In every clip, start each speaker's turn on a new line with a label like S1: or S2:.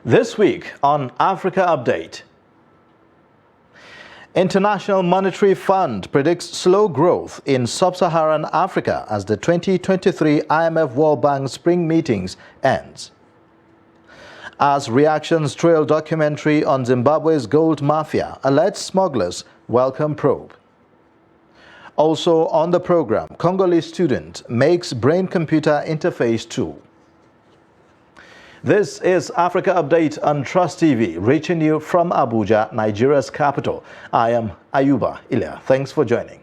S1: This week on Africa Update. International Monetary Fund predicts slow growth in sub-Saharan Africa as the 2023 IMF World Bank Spring Meetings ends. As reactions trail documentary on Zimbabwe's gold mafia, alleged smugglers welcome probe. Also on the program, Congolese student makes brain-computer interface tool. This is Africa Update on Trust TV, reaching you from Abuja, Nigeria's capital. I am Ayuba Ilya. Thanks for joining.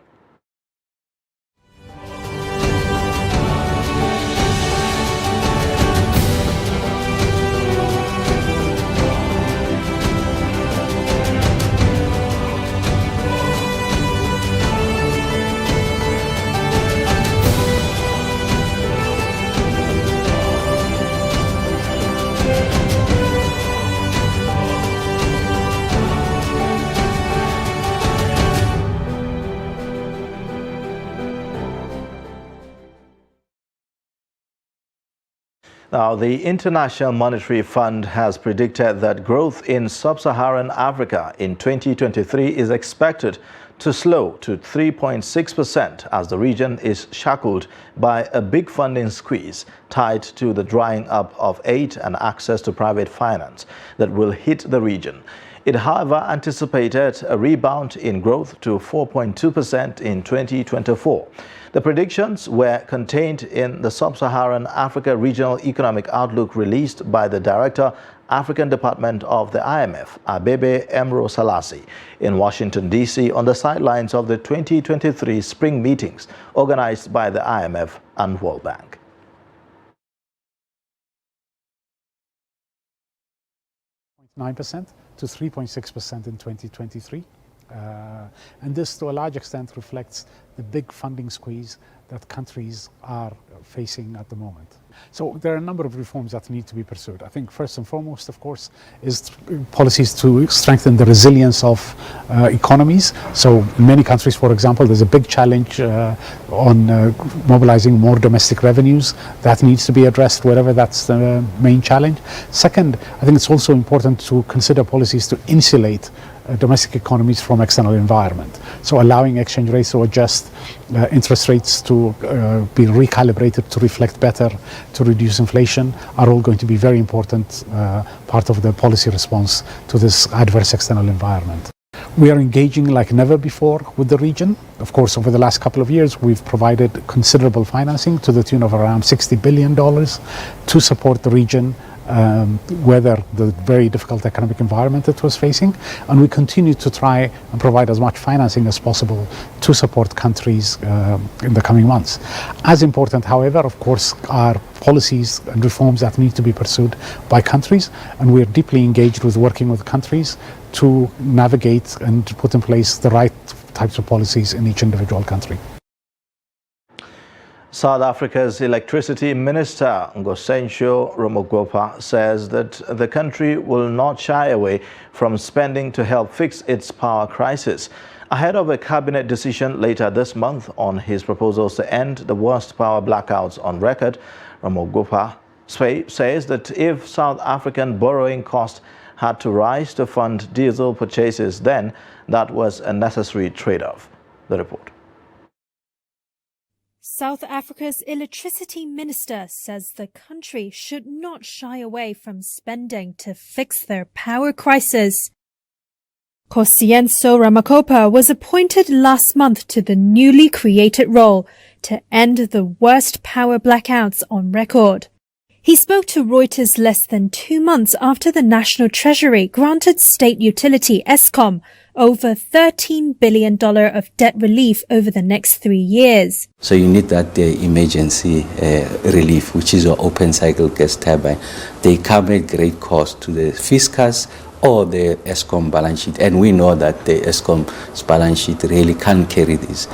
S1: Now, the International Monetary Fund has predicted that growth in sub-Saharan Africa in 2023 is expected to slow to 3.6% as the region is shackled by a big funding squeeze tied to the drying up of aid and access to private finance that will hit the region. It, however, anticipated a rebound in growth to 4.2% in 2024. The predictions were contained in the Sub-Saharan Africa Regional Economic Outlook released by the Director, African Department of the IMF, Abebe Emro Selassie, in Washington, D.C. on the sidelines of the 2023 spring meetings organized by the IMF and World Bank.
S2: .9% to 3.6% in 2023. And this, to a large extent, reflects the big funding squeeze that countries are facing at the moment. So there are a number of reforms that need to be pursued. I think first and foremost, of course, is policies to strengthen the resilience of economies. So in many countries, for example, there's a big challenge on mobilizing more domestic revenues. That needs to be addressed wherever that's the main challenge. Second, I think it's also important to consider policies to insulate domestic economies from external environment. So allowing exchange rates to adjust, interest rates to be recalibrated to reflect better, to reduce inflation, are all going to be very important part of the policy response to this adverse external environment. We are engaging like never before with the region. Of course, over the last couple of years, we've provided considerable financing to the tune of around $60 billion to support the region weather the very difficult economic environment it was facing, and we continue to try and provide as much financing as possible to support countries in the coming months. As important, however, of course, are policies and reforms that need to be pursued by countries, and we're deeply engaged with working with countries to navigate and to put in place the right types of policies in each individual country.
S1: South Africa's Electricity Minister, Ngosensho Ramokgopa, says that the country will not shy away from spending to help fix its power crisis. Ahead of a cabinet decision later this month on his proposals to end the worst power blackouts on record, Ramokgopa says that if South African borrowing costs had to rise to fund diesel purchases, then that was a necessary trade-off. The report.
S3: South Africa's electricity minister says the country should not shy away from spending to fix their power crisis. Ngosensho Ramokgopa was appointed last month to the newly created role to end the worst power blackouts on record. He spoke to Reuters less than 2 months after the National Treasury granted state utility Eskom over $13 billion of debt relief over the next 3 years.
S4: So you need that emergency relief, which is your open cycle gas turbine. They come at great cost to the fiscus or the Eskom balance sheet, and we know that the Eskom's balance sheet really can't carry this.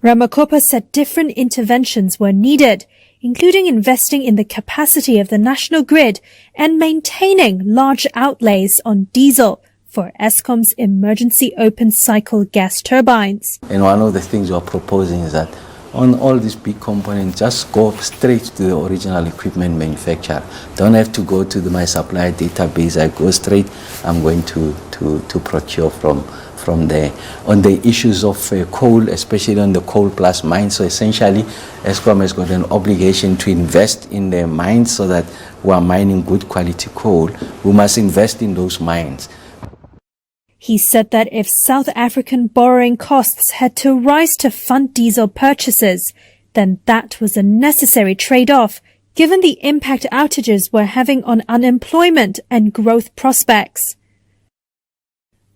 S3: Ramokgopa said different interventions were needed, including investing in the capacity of the national grid and maintaining large outlays on diesel for Eskom's emergency open cycle gas turbines.
S4: And one of the things we're proposing is that on all these big components, just go straight to the original equipment manufacturer. Don't have to go to my supplier database. I go straight, I'm going to procure from there. On the issues of coal, especially on the coal plus mines, so essentially Eskom has got an obligation to invest in the mines so that we are mining good quality coal. We must invest in those mines.
S3: He said that if South African borrowing costs had to rise to fund diesel purchases, then that was a necessary trade-off, given the impact outages were having on unemployment and growth prospects.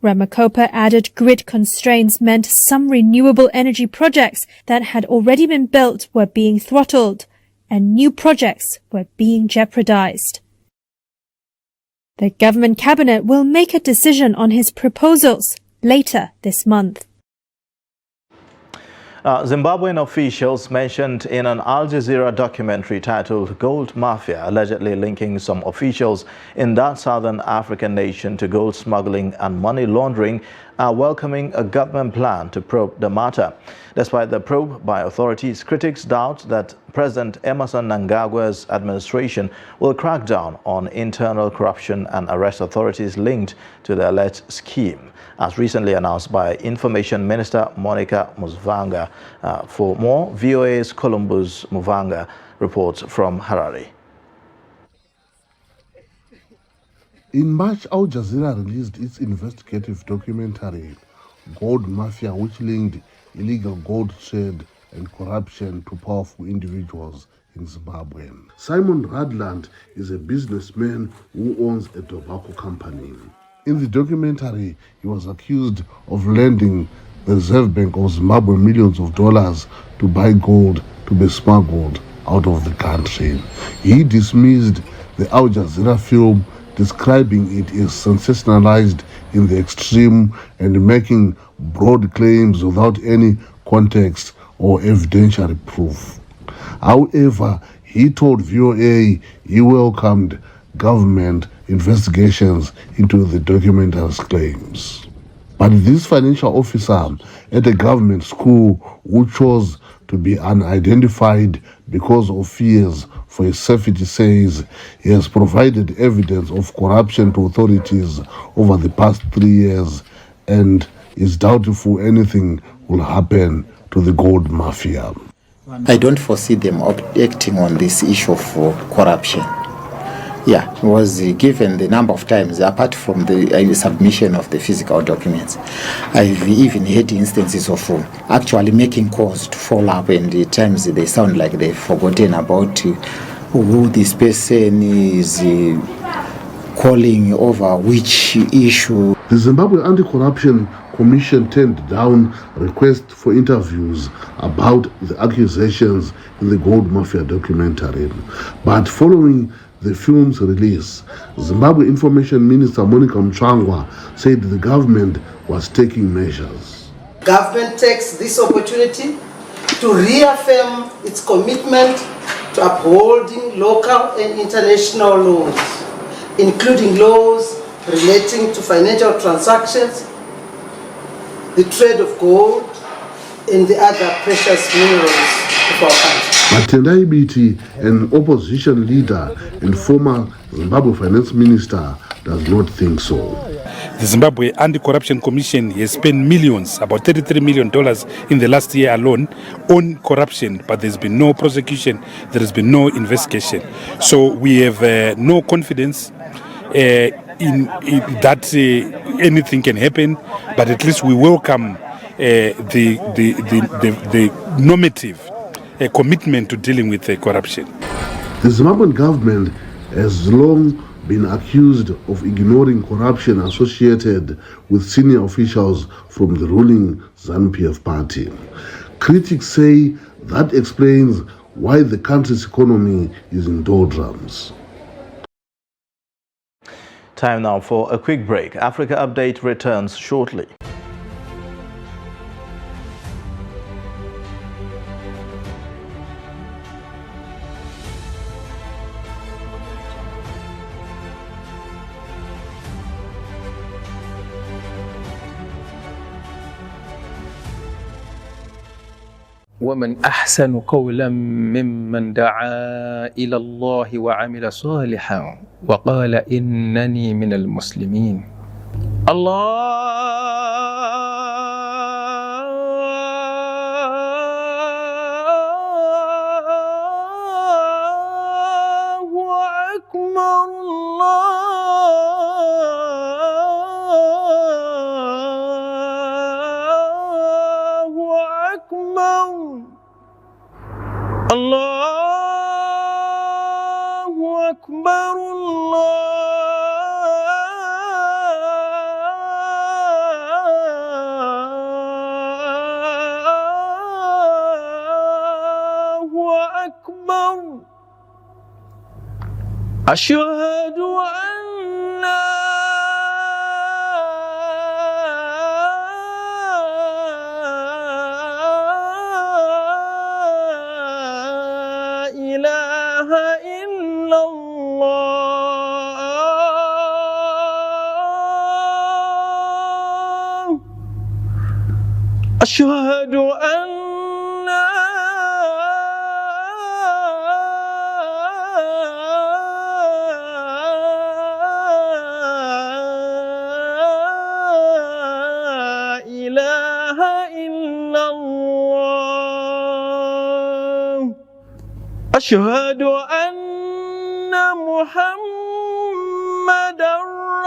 S3: Ramaphosa added grid constraints meant some renewable energy projects that had already been built were being throttled, and new projects were being jeopardized. The government cabinet will make a decision on his proposals later this month.
S1: Zimbabwean officials mentioned in an Al Jazeera documentary titled Gold Mafia, allegedly linking some officials in that southern African nation to gold smuggling and money laundering, are welcoming a government plan to probe the matter. Despite the probe by authorities, critics doubt that President Emmerson Mnangagwa's administration will crack down on internal corruption and arrest authorities linked to the alleged scheme, as recently announced by Information Minister Monica Muvanga. For more, VOA's Columbus Muvanga reports from Harare.
S5: In March, Al Jazeera released its investigative documentary, Gold Mafia, which linked illegal gold trade and corruption to powerful individuals in Zimbabwe. Simon Radland is a businessman who owns a tobacco company. In the documentary, he was accused of lending the Reserve Bank of Zimbabwe millions of dollars to buy gold to be smuggled out of the country. He dismissed the Al Jazeera film, describing it as sensationalized in the extreme and making broad claims without any context or evidentiary proof. However, he told VOA he welcomed government investigations into the documentary's claims. But this financial officer at a government school who chose to be unidentified because of fears for his safety says he has provided evidence of corruption to authorities over the past 3 years and is doubtful anything will happen to the gold mafia.
S6: I don't foresee them acting on this issue of corruption. Yeah, it was given the number of times, apart from the submission of the physical documents. I've even had instances of actually making calls to follow up, and at times they sound like they've forgotten about who this person is calling over which issue.
S5: The Zimbabwe Anti-Corruption Commission turned down requests for interviews about the accusations in the Gold Mafia documentary. But following the film's release, Zimbabwe Information Minister Monica Mchangwa said the government was taking measures.
S7: Government takes this opportunity to reaffirm its commitment to upholding local and international laws, including laws relating to financial transactions, the trade of gold, and the other precious minerals of our country.
S5: But Tendai Biti, an opposition leader and former Zimbabwe finance minister, does not think so.
S8: The Zimbabwe Anti-Corruption Commission has spent millions, about $33 million in the last year alone, on corruption, but there's been no prosecution, there has been no investigation. So we have no confidence in that anything can happen, but at least we welcome the normative commitment to dealing with corruption.
S5: The Zimbabwean government has long been accused of ignoring corruption associated with senior officials from the ruling ZANU-PF party. Critics say that explains why the country's economy is in doldrums.
S1: Time now for a quick break. Africa Update returns shortly.
S9: ومن أحسن قولا ممن دعا إلى الله وعمل صالحا وقال إنني من المسلمين. الله أكبر الله أكبر الله أكبر الله أكبر أشهد أن لا إله إلا الله أشهد أن إله إلا الله أشهد أن محمدا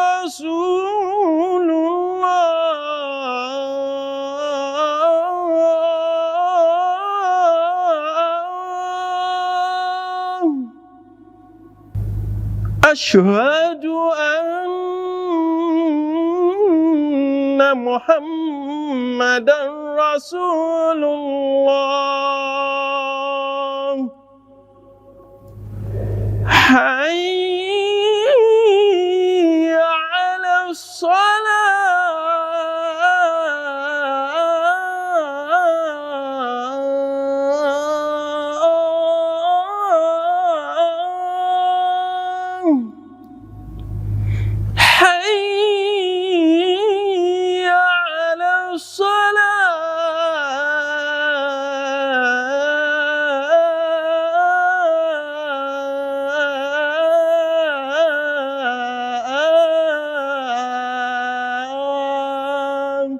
S9: رسول الله أشهد أن محمدا رسول الله حي على الصلاة حي على الصلاة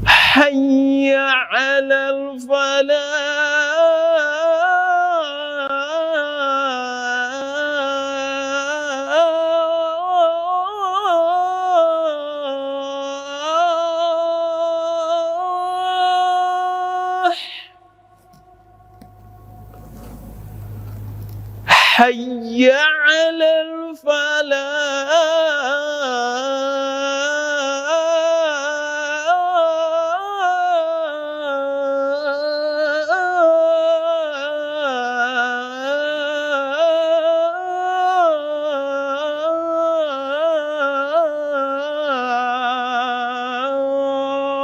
S9: حي على الفلاح حي على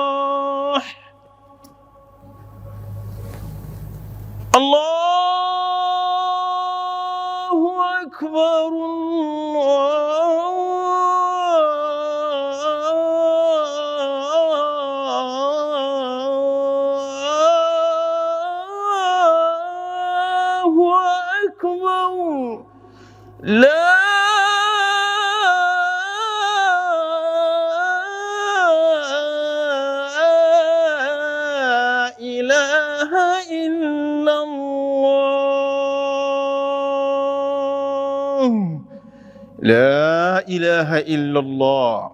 S9: الفلاح الله أكبر الله أكبر لا إله إلا الله لا إله إلا الله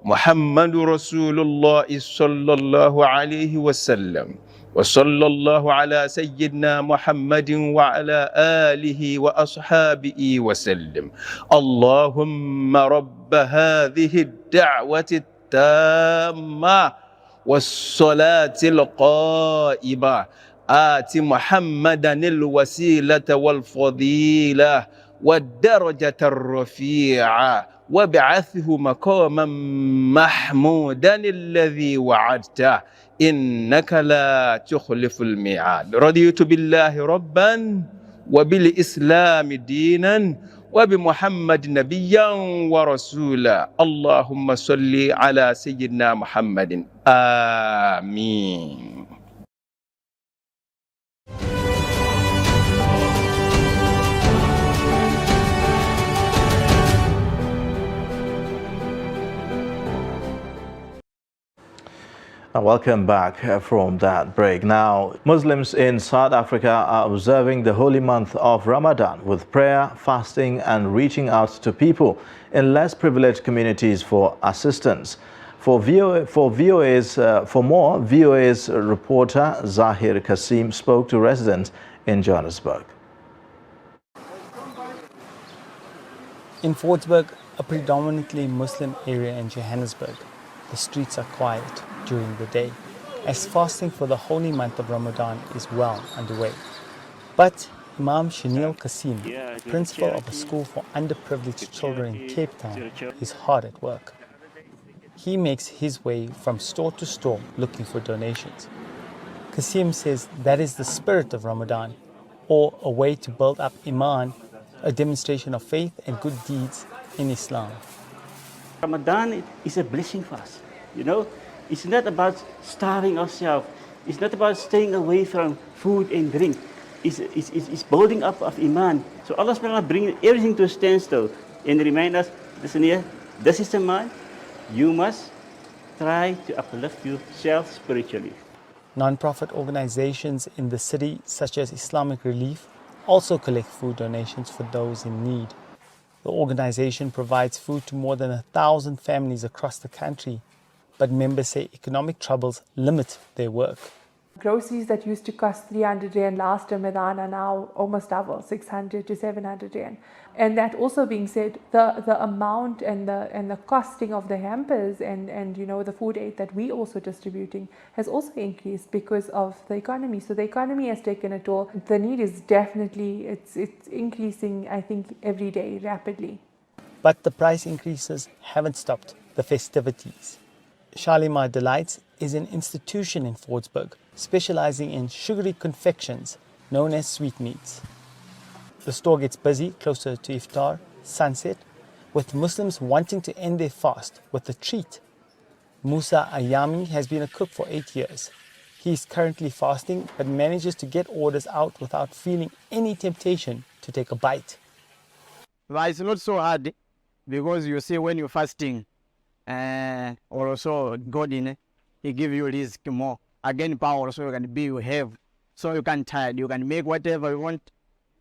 S9: محمد رسول الله صلى الله عليه وسلم وصلى الله على سيدنا محمد وعلى آله وأصحابه وسلم. اللهم رب هذه الدعوة التامة والصلاة القائمة آت محمدا الوسيلة والفضيلة والدرجة الرفيعة وابعثه مقاما محمودا الذي وعدته إنك لا تخلف الميعاد. رضيت بالله ربا وبالإسلام دينا وبمحمد نبيا ورسولا. اللهم صل على سيدنا محمد. آمين.
S1: Welcome back from that break. Now, Muslims in South Africa are observing the holy month of Ramadan with prayer, fasting and reaching out to people in less privileged communities for assistance. For more, VOA's reporter Zahir Kasim spoke to residents in Johannesburg.
S10: In Fordsburg, a predominantly Muslim area in Johannesburg, the streets are quiet during the day, as fasting for the holy month of Ramadan is well underway. But Imam Shanil Kasim, principal of a school for underprivileged children in Cape Town, is hard at work. He makes his way from store to store looking for donations. Kasim says that is the spirit of Ramadan, or a way to build up Iman, a demonstration of faith and good deeds in Islam.
S11: Ramadan is a blessing for us, you know. It's not about starving ourselves. It's not about staying away from food and drink. It's building up of Iman. So Allah subhanahu wa ta'ala bring everything to a standstill and remind us, listen here, this is the man. You must try to uplift yourself spiritually.
S10: Non-profit organizations in the city, such as Islamic Relief, also collect food donations for those in need. The organization provides food to more than 1,000 families across the country, but members say economic troubles limit their work.
S12: Groceries that used to cost 300 Rand last Ramadan are now almost double, 600 to 700 Rand. And that also being said, the amount and the costing of the hampers and you know the food aid that we also distributing has also increased because of the economy. So the economy has taken a toll. The need is definitely, it's increasing, I think, every day rapidly.
S10: But the price increases haven't stopped the festivities. Shalimar Delights is an institution in Fordsburg specializing in sugary confections known as sweetmeats. The store gets busy closer to Iftar, sunset, with Muslims wanting to end their fast with a treat. Musa Ayami has been a cook for 8 years. He is currently fasting but manages to get orders out without feeling any temptation to take a bite.
S13: But it's not so hard because you see when you're fasting, or also God in it, He give you risk more. Again, power so you can be you have, so you can tide, you can make whatever you want,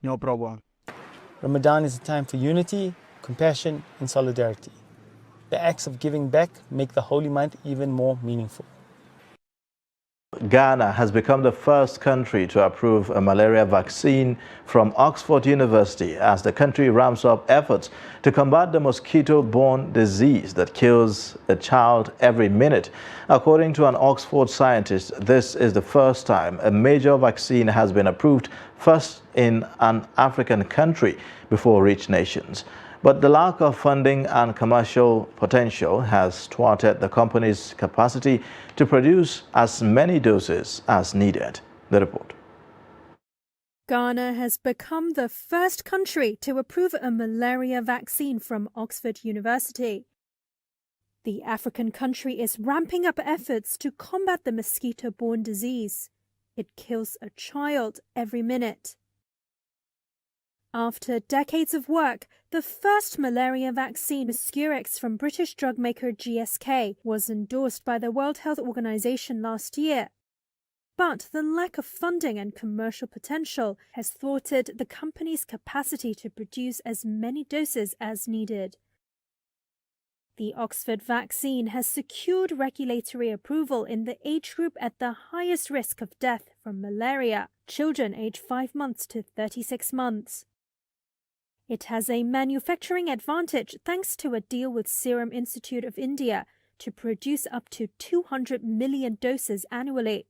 S13: no problem.
S10: Ramadan is a time for unity, compassion and solidarity. The acts of giving back make the holy month even more meaningful.
S1: Ghana has become the first country to approve a malaria vaccine from Oxford University as the country ramps up efforts to combat the mosquito-borne disease that kills a child every minute. According to an Oxford scientist, this is the first time a major vaccine has been approved first in an African country before rich nations. But the lack of funding and commercial potential has thwarted the company's capacity to produce as many doses as needed. The report.
S3: Ghana has become the first country to approve a malaria vaccine from Oxford University. The African country is ramping up efforts to combat the mosquito-borne disease. It kills a child every minute. After decades of work, the first malaria vaccine, Muscurex from British drug maker GSK, was endorsed by the World Health Organization last year. But the lack of funding and commercial potential has thwarted the company's capacity to produce as many doses as needed. The Oxford vaccine has secured regulatory approval in the age group at the highest risk of death from malaria, children aged 5 months to 36 months. It has a manufacturing advantage thanks to a deal with Serum Institute of India to produce up to 200 million doses annually.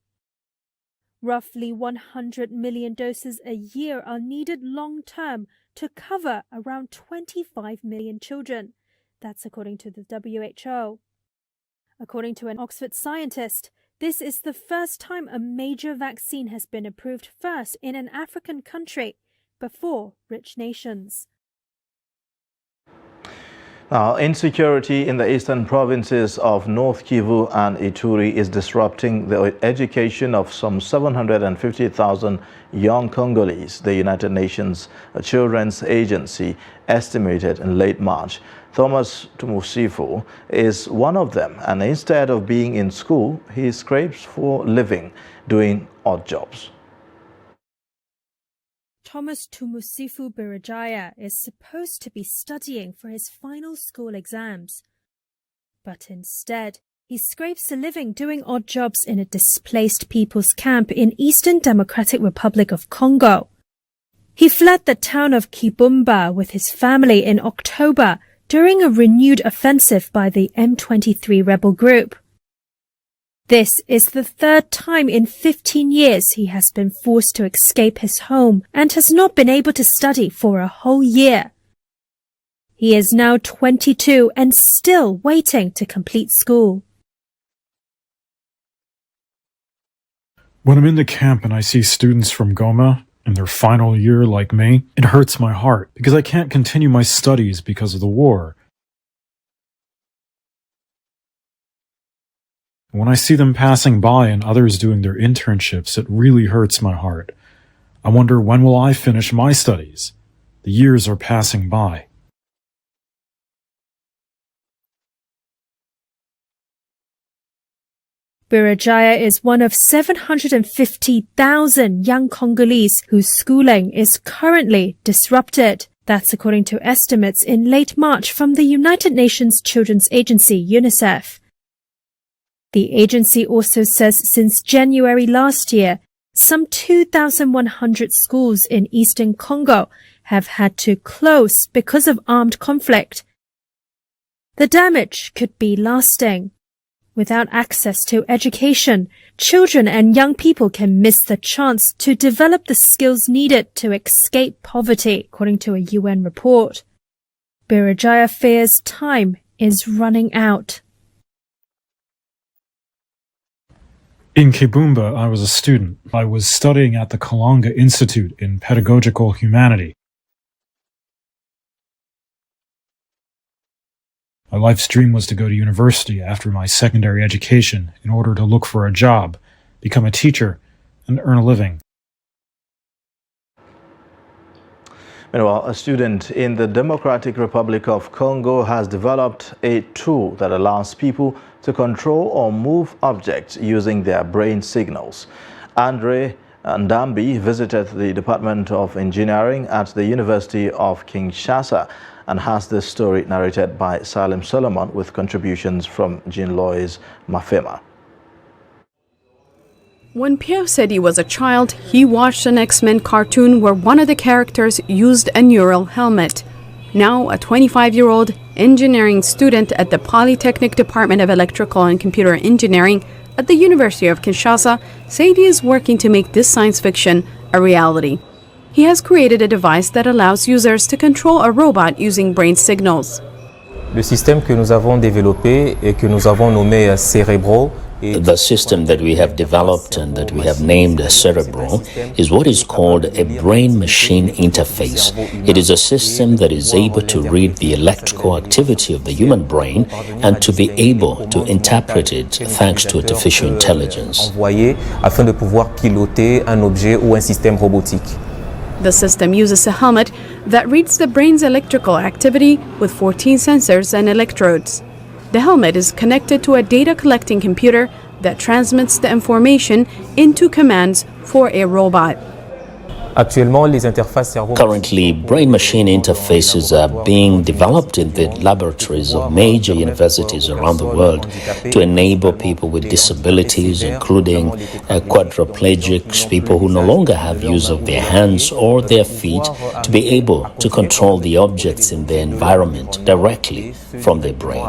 S3: Roughly 100 million doses a year are needed long-term to cover around 25 million children. That's according to the WHO. According to an Oxford scientist, this is the first time a major vaccine has been approved first in an African country before rich nations.
S1: Now, insecurity in the eastern provinces of North Kivu and Ituri is disrupting the education of some 750,000 young Congolese, the United Nations Children's Agency estimated in late March. Thomas Tumusifu is one of them, and instead of being in school, he scrapes for living, doing odd jobs.
S3: Thomas Tumusifu Birajaya is supposed to be studying for his final school exams. But instead, he scrapes a living doing odd jobs in a displaced people's camp in Eastern Democratic Republic of Congo. He fled the town of Kibumba with his family in October during a renewed offensive by the M23 rebel group. This is the third time in 15 years he has been forced to escape his home and has not been able to study for a whole year. He is now 22 and still waiting to complete school.
S14: When I'm in the camp and I see students from Goma in their final year like me, it hurts my heart because I can't continue my studies because of the war. When I see them passing by and others doing their internships, it really hurts my heart. I wonder, when will I finish my studies? The years are passing by.
S3: Birajaya is one of 750,000 young Congolese whose schooling is currently disrupted. That's according to estimates in late March from the United Nations Children's Agency, UNICEF. The agency also says since January last year, some 2,100 schools in eastern Congo have had to close because of armed conflict. The damage could be lasting. Without access to education, children and young people can miss the chance to develop the skills needed to escape poverty, according to a UN report. Birajaya fears time is running out.
S14: In Kibumba, I was a student. I was studying at the Kalanga Institute in Pedagogical Humanity. My life's dream was to go to university after my secondary education in order to look for a job, become a teacher, and earn a living.
S1: Meanwhile, a student in the Democratic Republic of Congo has developed a tool that allows people to control or move objects using their brain signals. Andre Ndambi visited the Department of Engineering at the University of Kinshasa and has this story narrated by Salim Solomon with contributions from Jean-Lois Mafema.
S15: When Pierre said he was a child, he watched an X-Men cartoon where one of the characters used a neural helmet. Now, a 25-year-old engineering student at the Polytechnic Department of Electrical and Computer Engineering at the University of Kinshasa said he is working to make this science fiction a reality. He has created a device that allows users to control a robot using brain signals.
S16: Le système que nous avons développé et que nous avons nommé Cerebro.
S17: The system that we have developed and that we have named Cerebro is what is called a brain-machine interface. It is a system that is able to read the electrical activity of the human brain and to be able to interpret it thanks to artificial intelligence.
S16: Afin de pouvoir piloter un objet ou un système robotique.
S15: The system uses a helmet that reads the brain's electrical activity with 14 sensors and electrodes. The helmet is connected to a data collecting computer that transmits the information into commands for a robot.
S17: Currently, brain-machine interfaces are being developed in the laboratories of major universities around the world to enable people with disabilities, including quadriplegics, people who no longer have use of their hands or their feet, to be able to control the objects in their environment directly from their brain.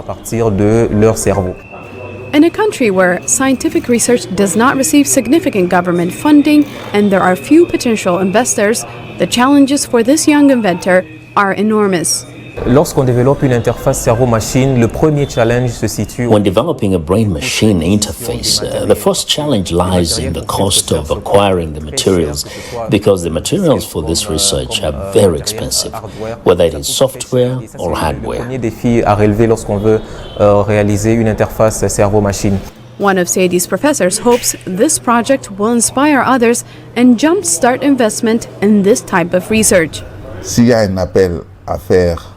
S15: In a country where scientific research does not receive significant government funding and there are few potential investors, the challenges for this young inventor are enormous.
S16: Lorsqu'on développe une interface cerveau-machine, le premier challenge se situe...
S17: When developing a brain-machine interface, the first challenge lies in the cost of acquiring the materials, because the materials for this research are very expensive, whether it is software or hardware.
S16: Le premier défi à relever lorsqu'on veut réaliser une interface cerveau-machine.
S15: One of Seydi's professors hopes this project will inspire others and jumpstart investment in this type of research.
S18: S'il y a un appel à faire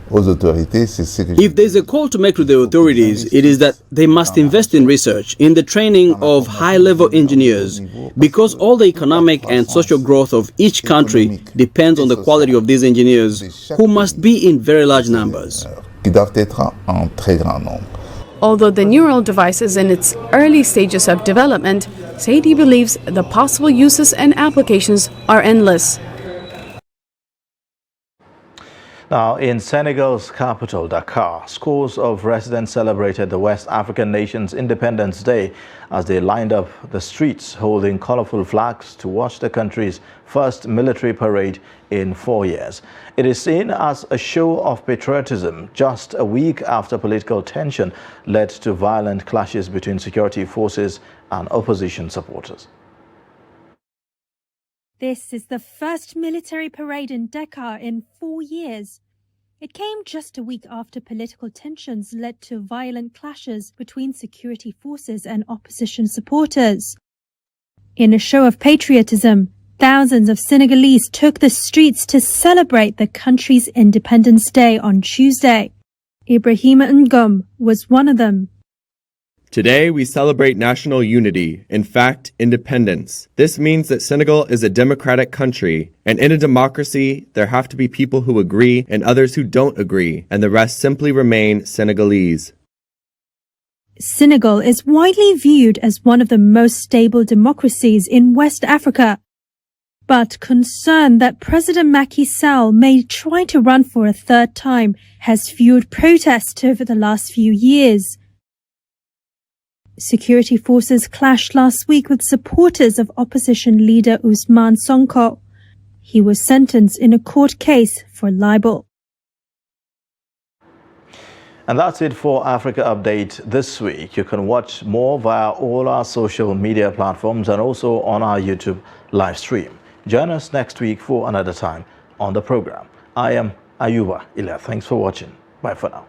S18: aux autorités, c'est ce que...
S19: If there's a call to make to the authorities, it is that they must invest in research, in the training of high-level engineers, because all the economic and social growth of each country depends on the quality of these engineers, who must be in very large numbers.
S18: Qui doivent être en très grand nombre.
S15: Although the neural device is in its early stages of development, Seydi believes the possible uses and applications are endless.
S1: Now, in Senegal's capital, Dakar, scores of residents celebrated the West African nation's Independence Day as they lined up the streets holding colorful flags to watch the country's first military parade in 4 years. It is seen as a show of patriotism just a week after political tension led to violent clashes between security forces and opposition supporters.
S3: This is the first military parade in Dakar in 4 years. It came just a week after political tensions led to violent clashes between security forces and opposition supporters. In a show of patriotism, thousands of Senegalese took the streets to celebrate the country's Independence Day on Tuesday. Ibrahima Ngom was one of them.
S20: Today, we celebrate national unity, in fact, independence. This means that Senegal is a democratic country, and in a democracy, there have to be people who agree and others who don't agree, and the rest simply remain Senegalese.
S3: Senegal is widely viewed as one of the most stable democracies in West Africa. But concern that President Macky Sall may try to run for a third time has fueled protests over the last few years. Security forces clashed last week with supporters of opposition leader Ousmane Sonko. He was sentenced in a court case for libel.
S1: And that's it for Africa Update this week. You can watch more via all our social media platforms and also on our YouTube live stream. Join us next week for another time on the program. I am Ayuba Ilia. Thanks for watching. Bye for now.